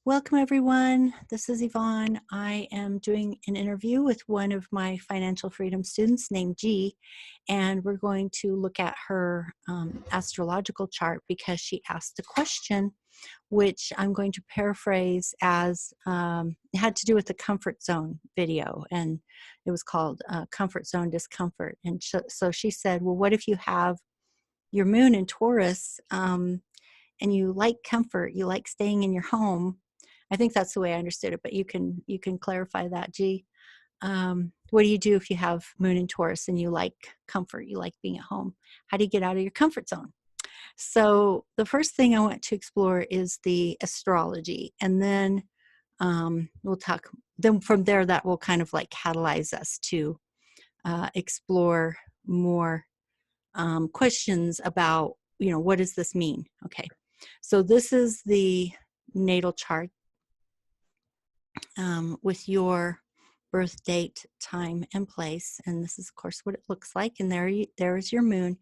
Welcome, everyone. This is Yvonne. I am doing an interview with one of my financial freedom students named G, and we're going to look at her astrological chart because she asked a question, which I'm going to paraphrase as it had to do with the comfort zone video, and it was called Comfort Zone Discomfort. And so she said, well, what if you have your moon in Taurus and you like comfort, you like staying in your home? I think that's the way I understood it, but you can clarify that, G. What do you do if you have moon in Taurus and you like comfort, you like being at home? How do you get out of your comfort zone? So the first thing I want to explore is the astrology, and then we'll talk. Then from there, that will kind of like catalyze us to explore more questions about, what does this mean? Okay, so this is the natal chart with your birth date, time, and place. And this is, of course, what it looks like. And there is your moon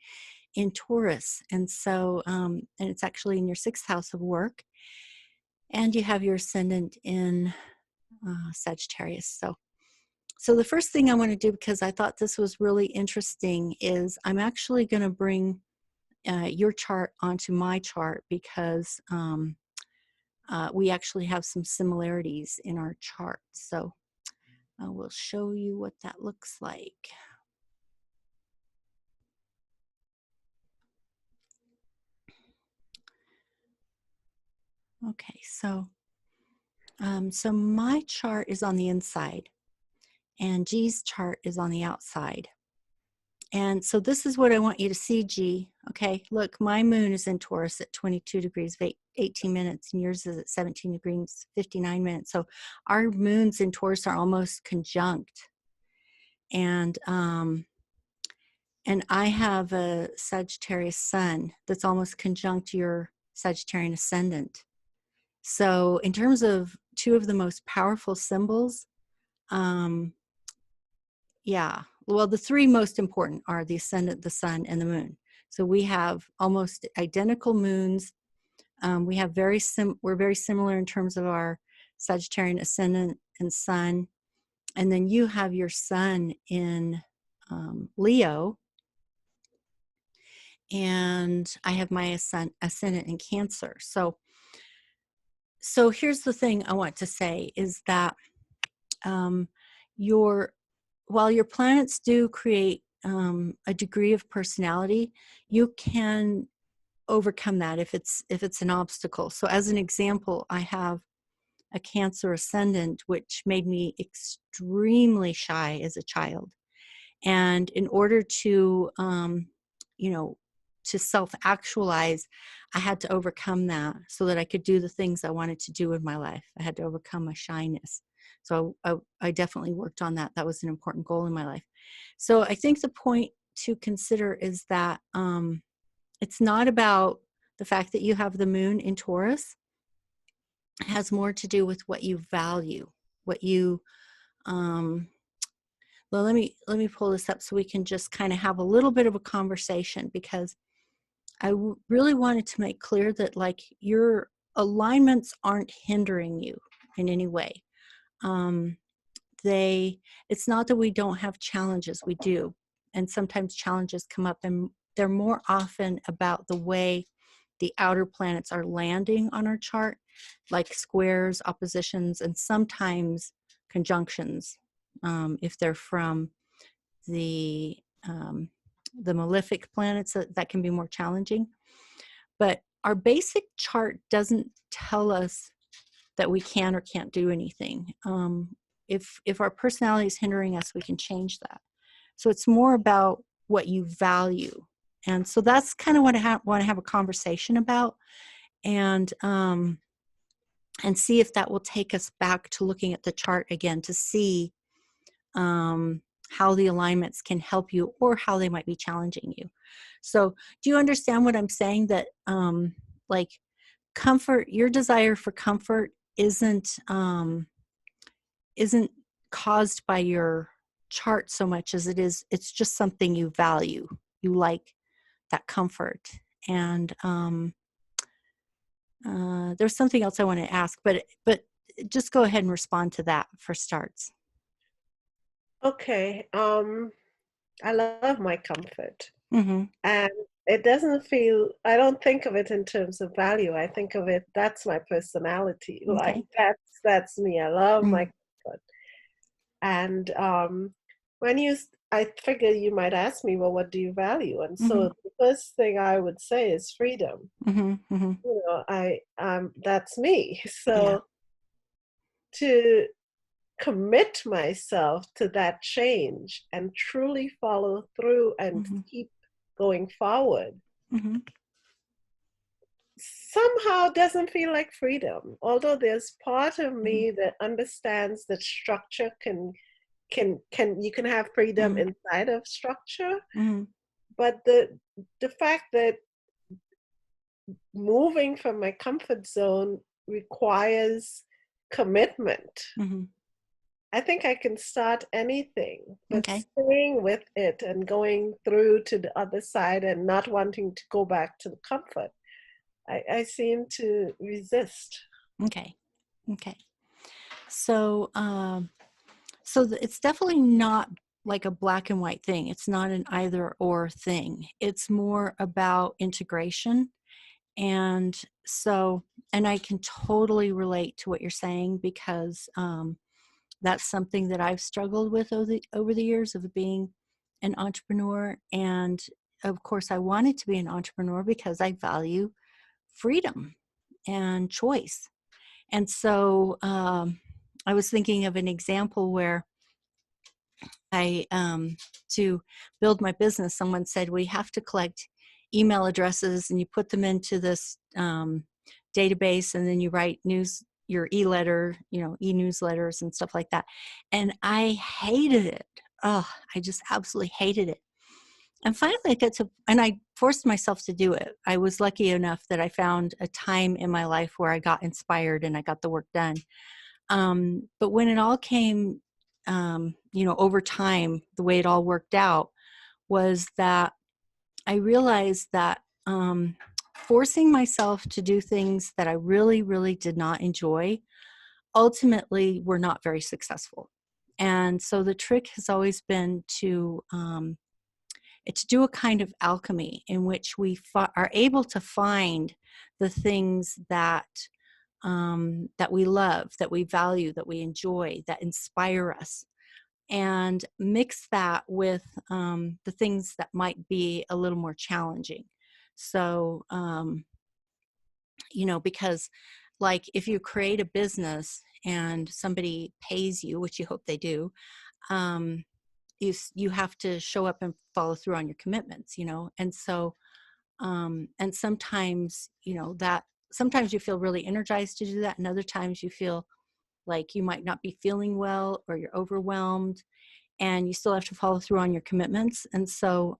in Taurus. And so, and it's actually in your sixth house of work. And you have your ascendant in Sagittarius. So the first thing I want to do, because I thought this was really interesting, is I'm actually going to bring your chart onto my chart because we actually have some similarities in our chart. So I will show you what that looks like. Okay, so my chart is on the inside, and G's chart is on the outside. And so this is what I want you to see, G. Okay, look, my moon is in Taurus at 22 degrees, 18 minutes, and yours is at 17 degrees, 59 minutes. So our moons in Taurus are almost conjunct. And I have a Sagittarius sun that's almost conjunct your Sagittarian ascendant. So in terms of two of the most powerful symbols, yeah, well, the three most important are the ascendant, the sun, and the moon. So we have almost identical moons. We have we're very similar in terms of our Sagittarian ascendant and sun. And then you have your sun in Leo, and I have my ascendant in Cancer. So here's the thing I want to say is that while your planets do create a degree of personality, you can overcome that if it's an obstacle. So as an example, I have a Cancer ascendant, which made me extremely shy as a child. And in order to, to self-actualize, I had to overcome that so that I could do the things I wanted to do in my life. I had to overcome my shyness. So I definitely worked on that. That was an important goal in my life. So I think the point to consider is that it's not about the fact that you have the moon in Taurus. It has more to do with what you value, what you well, let me pull this up so we can just kind of have a little bit of a conversation, because I really wanted to make clear that like your alignments aren't hindering you in any way. It's not that we don't have challenges, we do. And sometimes challenges come up, and they're more often about the way the outer planets are landing on our chart, like squares, oppositions, and sometimes conjunctions, if they're from the malefic planets, that can be more challenging. But our basic chart doesn't tell us that we can or can't do anything. If our personality is hindering us, we can change that. So it's more about what you value. And so that's kind of what I want to have a conversation about, and see if that will take us back to looking at the chart again to see how the alignments can help you or how they might be challenging you. So do you understand what I'm saying? That like comfort, your desire for comfort isn't caused by your chart so much as it's just something you value. You like that comfort. And There's something else I want to ask, but just go ahead and respond to that for starts. Okay. I love my comfort. Mm-hmm. And it doesn't feel, I don't think of it in terms of value. I think of it, that's my personality. Like Okay. that's me. I love my Mm-hmm. comfort. And when I figure you might ask me, well, what do you value? And Mm-hmm. so the first thing I would say is freedom. Mm-hmm. Mm-hmm. I that's me. Yeah. So to commit myself to that change and truly follow through and Mm-hmm. keep going forward Mm-hmm. somehow doesn't feel like freedom, although there's part of Mm-hmm. me that understands that structure can you can have freedom Mm-hmm. inside of structure, Mm-hmm. but the fact that moving from my comfort zone requires commitment. Mm-hmm. I think I can start anything, but Okay. staying with it and going through to the other side and not wanting to go back to the comfort, I seem to resist. Okay. Okay. So, it's definitely not like a black and white thing. It's not an either or thing. It's more about integration. And so, and I can totally relate to what you're saying because that's something that I've struggled with over the years of being an entrepreneur. And of course, I wanted to be an entrepreneur because I value freedom and choice. And so I was thinking of an example where to build my business, someone said, we have to collect email addresses and you put them into this database and then you write your e-letter, e-newsletters and stuff like that. And I hated it. Oh, I just absolutely hated it. And finally and I forced myself to do it. I was lucky enough that I found a time in my life where I got inspired and I got the work done. But when it all came, over time, the way it all worked out was that I realized that forcing myself to do things that I really, really did not enjoy ultimately were not very successful. And so the trick has always been to do a kind of alchemy in which we are able to find the things that we love, that we value, that we enjoy, that inspire us, and mix that with the things that might be a little more challenging. So, because like if you create a business and somebody pays you, which you hope they do, um, you have to show up and follow through on your commitments, and so and sometimes that sometimes you feel really energized to do that, and other times you feel like you might not be feeling well or you're overwhelmed and you still have to follow through on your commitments. And so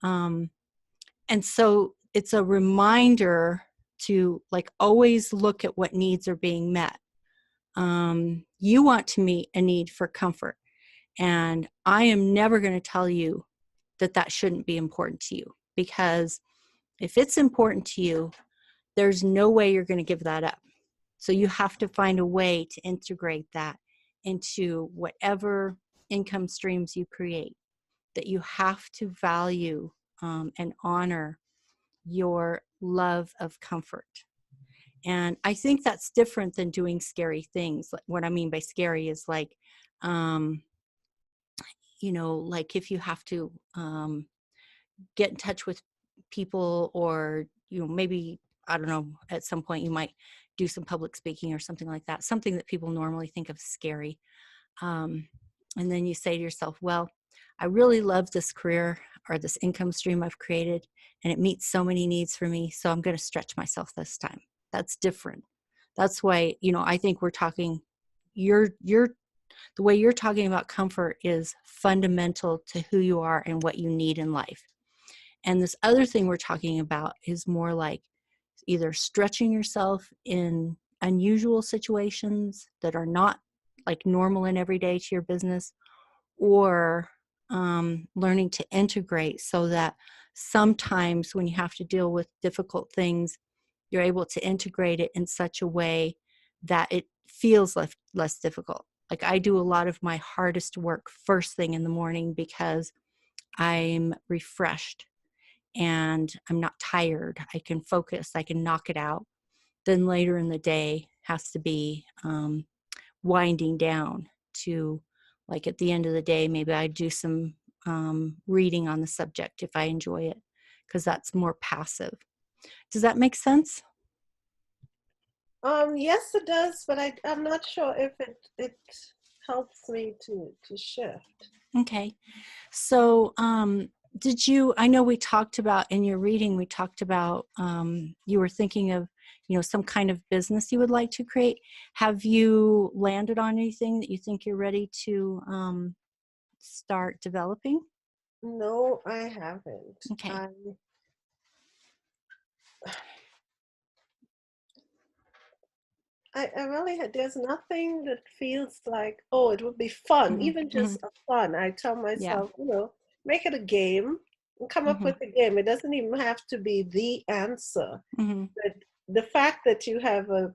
it's a reminder to like always look at what needs are being met. You want to meet a need for comfort, and I am never going to tell you that that shouldn't be important to you, because if it's important to you, there's no way you're going to give that up. So you have to find a way to integrate that into whatever income streams you create, that you have to value and honor your love of comfort. And I think that's different than doing scary things. What I mean by scary is um, like if you have to get in touch with people, or maybe, I don't know, at some point you might do some public speaking or something like that, something that people normally think of scary. um, and then you say to yourself, well, I really love this career or this income stream I've created, and it meets so many needs for me, so I'm going to stretch myself this time. That's different. That's why I think we're talking, you're the way you're talking about comfort is fundamental to who you are and what you need in life. And this other thing we're talking about is more like either stretching yourself in unusual situations that are not like normal and everyday to your business, or learning to integrate so that sometimes when you have to deal with difficult things, you're able to integrate it in such a way that it feels less difficult. Like I do a lot of my hardest work first thing in the morning because I'm refreshed and I'm not tired. I can focus, I can knock it out. Then later in the day has to be winding down to, like at the end of the day, maybe I do some reading on the subject if I enjoy it, because that's more passive. Does that make sense? Yes, it does, but I'm not sure if it helps me to shift. Okay. So, did you, I know we talked about in your reading, we talked about you were thinking of, some kind of business you would like to create. Have you landed on anything that you think you're ready to start developing? No, I haven't. Okay. I really had, there's nothing that feels like, oh, it would be fun, Hmm. even Hmm. just a fun. I tell Yeah. myself, make it a game and come up Hmm. with a game. It doesn't even have to be the answer. Hmm. But the fact that you have a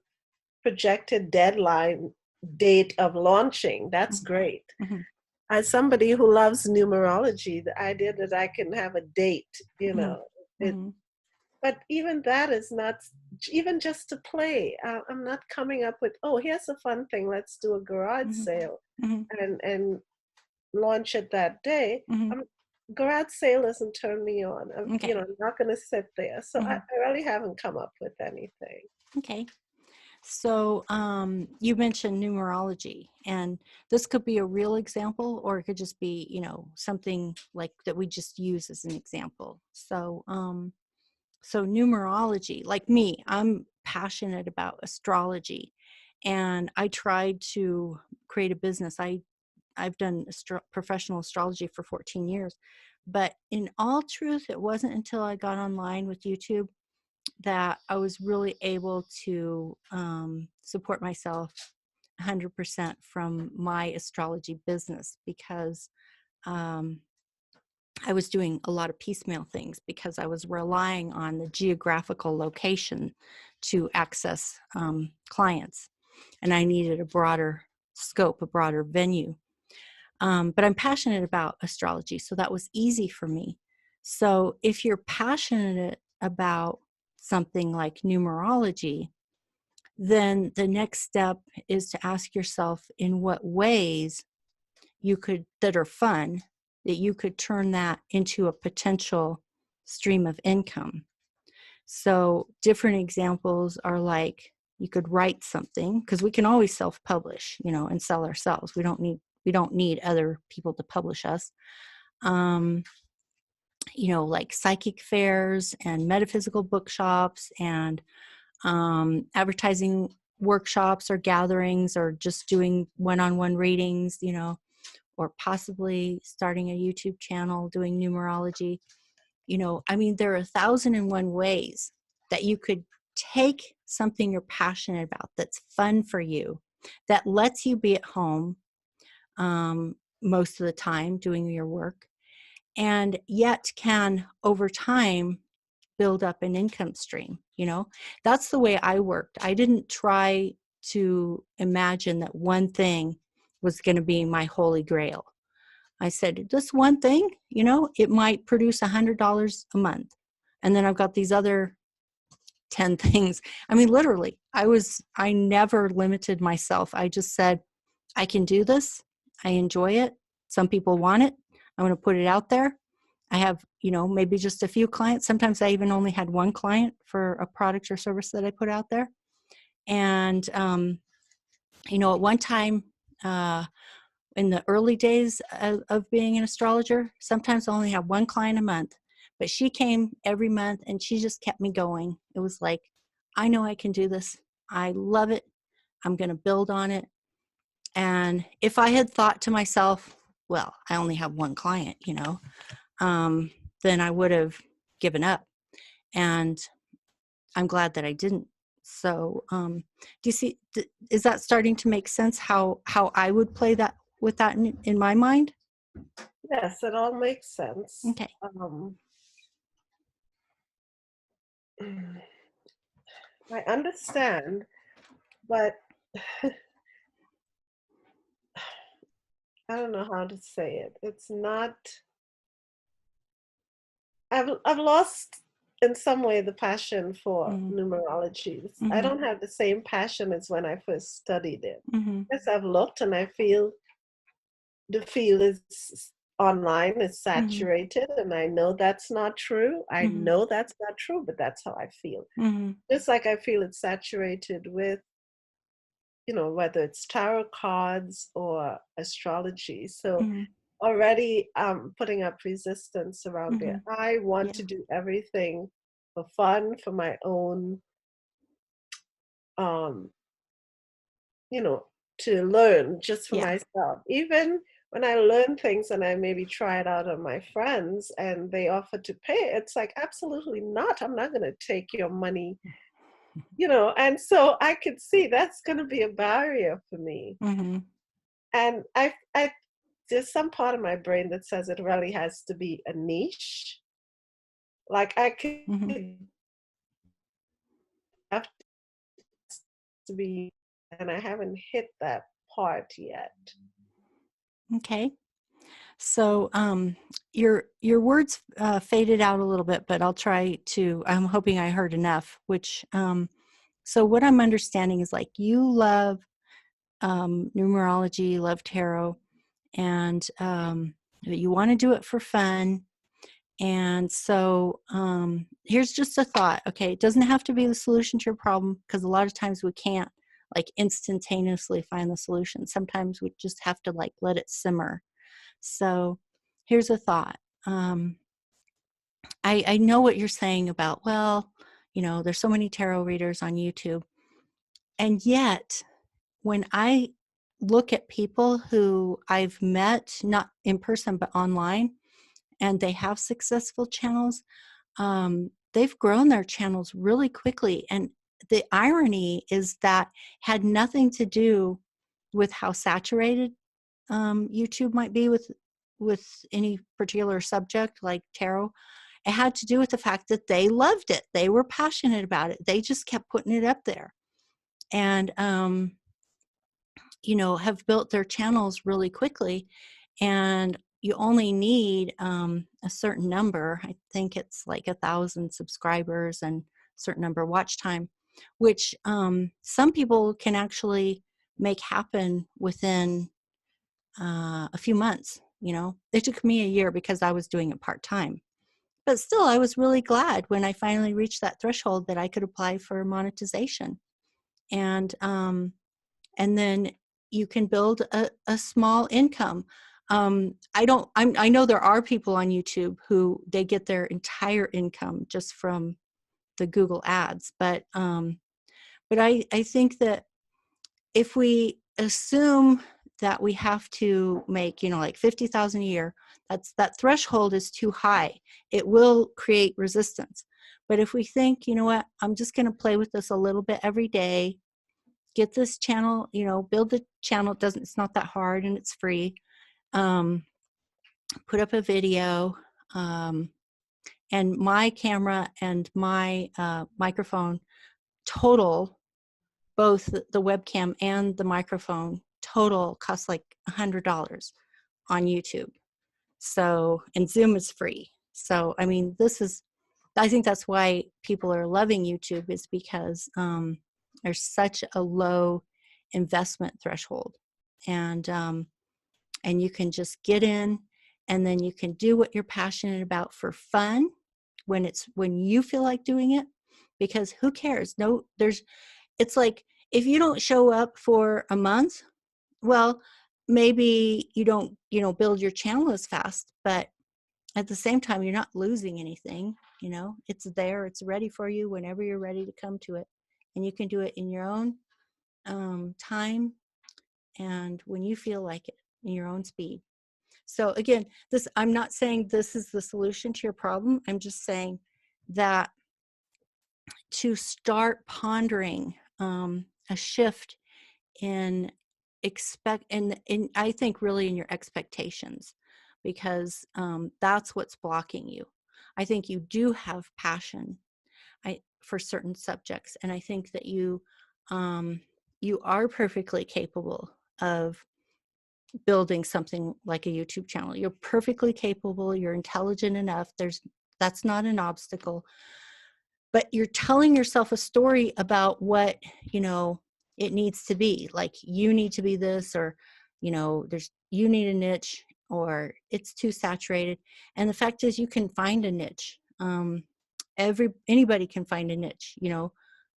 projected deadline date of launching, that's great. Hmm. As somebody who loves numerology, the idea that I can have a date, Hmm. it, Hmm. but even that is not, even just to play. I'm not coming up with, oh, here's a fun thing. Let's do a garage Hmm. sale Hmm. and launch it that day. Hmm. Garage sale doesn't turn me on. Okay. I'm not going to sit there. So Hmm. I really haven't come up with anything. Okay. So you mentioned numerology, and this could be a real example, or it could just be, something like that we just use as an example. So numerology, like me, I'm passionate about astrology, and I tried to create a business. I've done professional astrology for 14 years, but in all truth, it wasn't until I got online with YouTube that I was really able to support myself 100% from my astrology business, because um, I was doing a lot of piecemeal things because I was relying on the geographical location to access clients, and I needed a broader scope, a broader venue. But I'm passionate about astrology, so that was easy for me. So if you're passionate about something like numerology, then the next step is to ask yourself in what ways that are fun, that you could turn that into a potential stream of income. So different examples are like, you could write something, because we can always self-publish, and sell ourselves. We don't need other people to publish us. Um, like psychic fairs and metaphysical bookshops and advertising workshops or gatherings, or just doing one-on-one readings, or possibly starting a YouTube channel doing numerology. There are 1,001 ways that you could take something you're passionate about, that's fun for you, that lets you be at home most of the time doing your work, and yet can over time build up an income stream. That's the way I worked. I didn't try to imagine that one thing was going to be my holy grail. I said, this one thing, it might produce $100 a month. And then I've got these other 10 things. Literally, I never limited myself. I just said, I can do this. I enjoy it. Some people want it. I'm going to put it out there. I have, maybe just a few clients. Sometimes I even only had one client for a product or service that I put out there. And, at one time, in the early days of being an astrologer, sometimes I only had one client a month, but she came every month and she just kept me going. It was like, I know I can do this. I love it. I'm going to build on it. And if I had thought to myself, well, I only have one client, then I would have given up. And I'm glad that I didn't. So, do you see? Is that starting to make sense? How I would play that with that in my mind? Yes, it all makes sense. Okay. I understand, but I don't know how to say it. It's not. I've lost in some way the passion for Mhm. numerology. I Mhm. don't have the same passion as when I first studied it. Mhm. Yes, I've looked and I feel the field is online is Mhm. saturated, and I know that's not true. I Mhm. know that's not true, but that's how I feel. Mhm. Just like I feel it's saturated with, whether it's tarot cards or astrology. So Mhm. already putting up resistance around there. Mhm. I want to Yeah. do everything for fun, for my own, um, you know, to learn just for Yeah. myself. Even when I learn things and I maybe try it out on my friends and they offer to pay, it's like, absolutely not. I'm not going to take your money, and so I could see that's going to be a barrier for me. Mhm. And there's some part of my brain that says it really has to be a niche. Like I Mhm. could have to be, and I haven't hit that part yet. Okay. So, your words faded out a little bit, but I'll try to. I'm hoping I heard enough. So what I'm understanding is like you love numerology, love tarot, and you want to do it for fun. And so here's just a thought. Okay, it doesn't have to be the solution to your problem because a lot of times we can't like instantaneously find the solution. Sometimes we just have to like let it simmer. So here's a thought. Um, I know what you're saying about, well, there's so many tarot readers on YouTube. And yet, when I look at people who I've met, not in person, but online, and they have successful channels, they've grown their channels really quickly. And the irony is that had nothing to do with how saturated YouTube might be with any particular subject like tarot. It had to do with the fact that they loved it. They were passionate about it. They just kept putting it up there, and have built their channels really quickly. And you only need a certain number. I think it's like 1,000 subscribers and a certain number of watch time, which some people can actually make happen within a few months. It took me a year because I was doing it part time. But still, I was really glad when I finally reached that threshold that I could apply for monetization. And and then you can build a small income. I know there are people on YouTube who they get their entire income just from the Google ads, but I think that if we assume that we have to make, like 50,000 a year, that threshold is too high. It will create resistance. But if we think, what, I'm just going to play with this a little bit every day, get this channel, build the channel. It's not that hard and it's free. Um, Put up a video, um, and my camera and my microphone total, both the webcam and the microphone total cost like $100 on YouTube. So, and Zoom is free. So, I mean, I think that's why people are loving YouTube, is because there's such a low investment threshold. And you can just get in, and then you can do what you're passionate about for fun when you feel like doing it, because who cares? No, it's like, if you don't show up for a month, well, maybe you don't, build your channel as fast, but at the same time, you're not losing anything. It's there, it's ready for you whenever you're ready to come to it. And you can do it in your own time and when you feel like it, in your own speed. So again, I'm not saying this is the solution to your problem. I'm just saying that to start pondering a shift in and I think really in your expectations, because that's what's blocking you. I think you do have passion for certain subjects. And I think that um, you are perfectly capable of building something like a YouTube channel. You're perfectly capable. You're intelligent enough. That's not an obstacle. But you're telling yourself a story about what, it needs to be. Like, you need to be this, or, you need a niche, or it's too saturated. And the fact is, you can find a niche. Anybody can find a niche.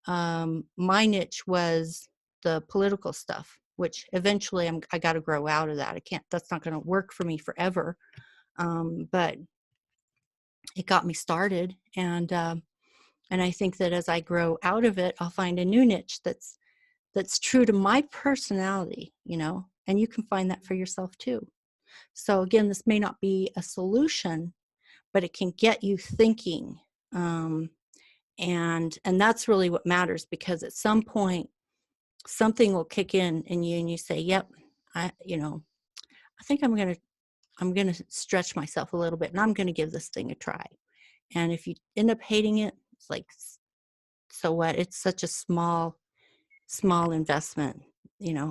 My niche was the political stuff, which eventually I got to grow out of that. That's not going to work for me forever. But it got me started. And I think that as I grow out of it, I'll find a new niche that's true to my personality, and you can find that for yourself too. So again, this may not be a solution, but it can get you thinking. And that's really what matters, because at some point something will kick in you, and you say, yep, I think I'm gonna stretch myself a little bit, and I'm gonna give this thing a try. And if you end up hating it, it's like, so what? It's such a small investment.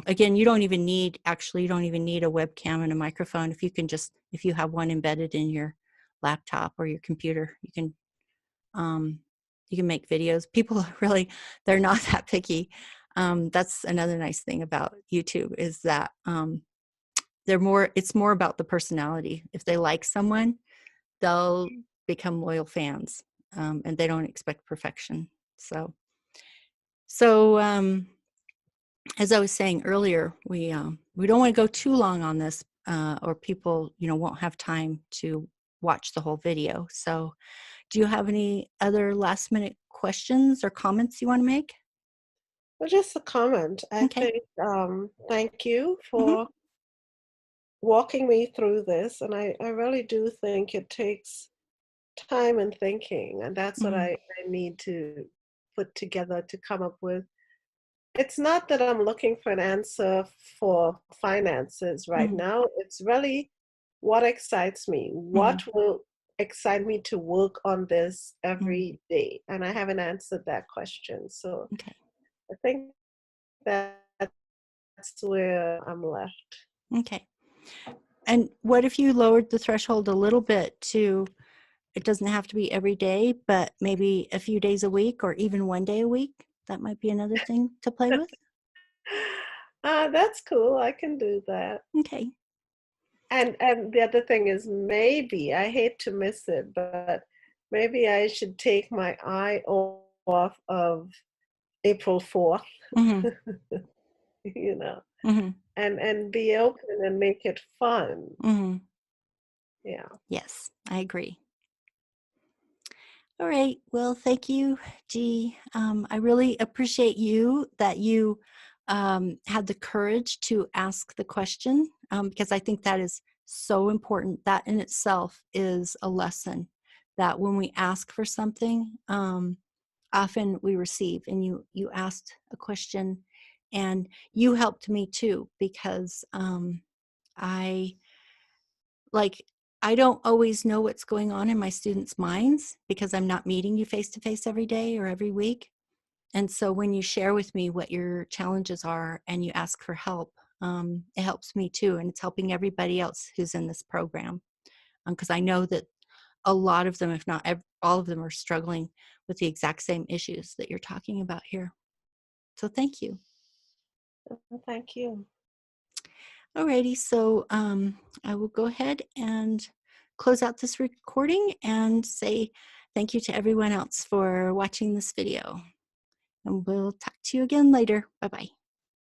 Again, you don't even need a webcam and a microphone. If you have one embedded in your laptop or your computer, um, you can make videos. People really, they're not that picky. That's another nice thing about YouTube, is that it's more about the personality. If they like someone, they'll become loyal fans, and they don't expect perfection. So as I was saying earlier, we don't want to go too long on this, or people won't have time to watch the whole video. So, do you have any other last minute questions or comments you want to make? Well, just a comment. I Okay. think, thank you Hmm. for walking me through this. And I really do think it takes time and thinking. And that's what Hmm. I need to put together to come up with. It's not that I'm looking for an answer for finances right Hmm. now. It's really what excites me. Hmm. What will excite me to work on this Hmm. every day? And I haven't answered that question. So Okay. I think that's where I'm left. Okay. And what if you lowered the threshold a little bit to, it doesn't have to be every day, but maybe a few days a week, or even one day a week? That might be another thing to play with. That's cool. I can do that. Okay. And the other thing is, maybe I hate to miss it, but maybe I should take my eye off of April 4th, Hmm. you know, Hmm. and be open and make it fun. Hmm. Yeah. Yes, I agree. All right. Well, thank you, G. I really appreciate that you had the courage to ask the question, because I think that is so important. That in itself is a lesson, that when we ask for something, often we receive. And you asked a question, and you helped me too, because I like I don't always know what's going on in my students' minds, because I'm not meeting you face to face every day or every week. And so when you share with me what your challenges are and you ask for help, it helps me too. And it's helping everybody else who's in this program. Because I know that a lot of them, if not all of them, are struggling with the exact same issues that you're talking about here. So thank you. Well, thank you. Alrighty, so I will go ahead and close out this recording and say thank you to everyone else for watching this video. And we'll talk to you again later. Bye-bye.